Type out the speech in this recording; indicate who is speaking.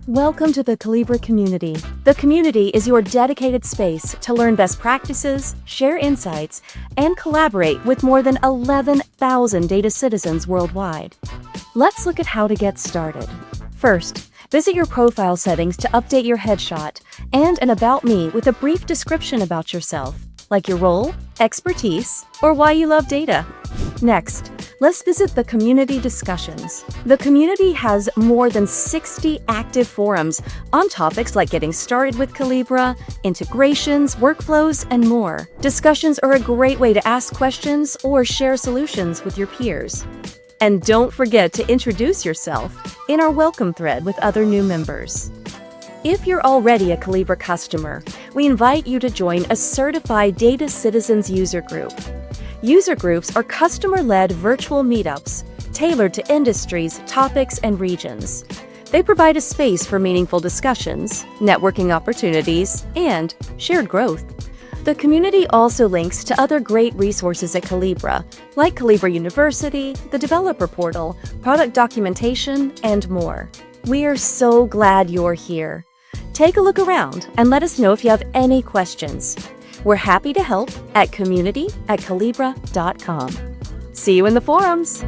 Speaker 1: Welcome to the Collibra Community. The community is your dedicated space to learn best practices, share insights, and collaborate with more than 11,000 data citizens worldwide. Let's look at how to get started. First, visit your profile settings to update your headshot and an About Me with a brief description about yourself, like your role, expertise, or why you love data. Next, let's visit the community discussions. The community has more than 60 active forums on topics like getting started with Collibra, integrations, workflows, and more. Discussions are a great way to ask questions or share solutions with your peers. And don't forget to introduce yourself in our welcome thread with other new members. If you're already a Collibra customer, we invite you to join a certified Data Citizens user group. User groups are customer-led virtual meetups tailored to industries, topics, and regions. They provide a space for meaningful discussions, networking opportunities, and shared growth. The community also links to other great resources at Collibra, like Collibra University, the Developer Portal, product documentation, and more. We are so glad you're here. Take a look around and let us know if you have any questions. We're happy to help at community@collibra.com. See you in the forums!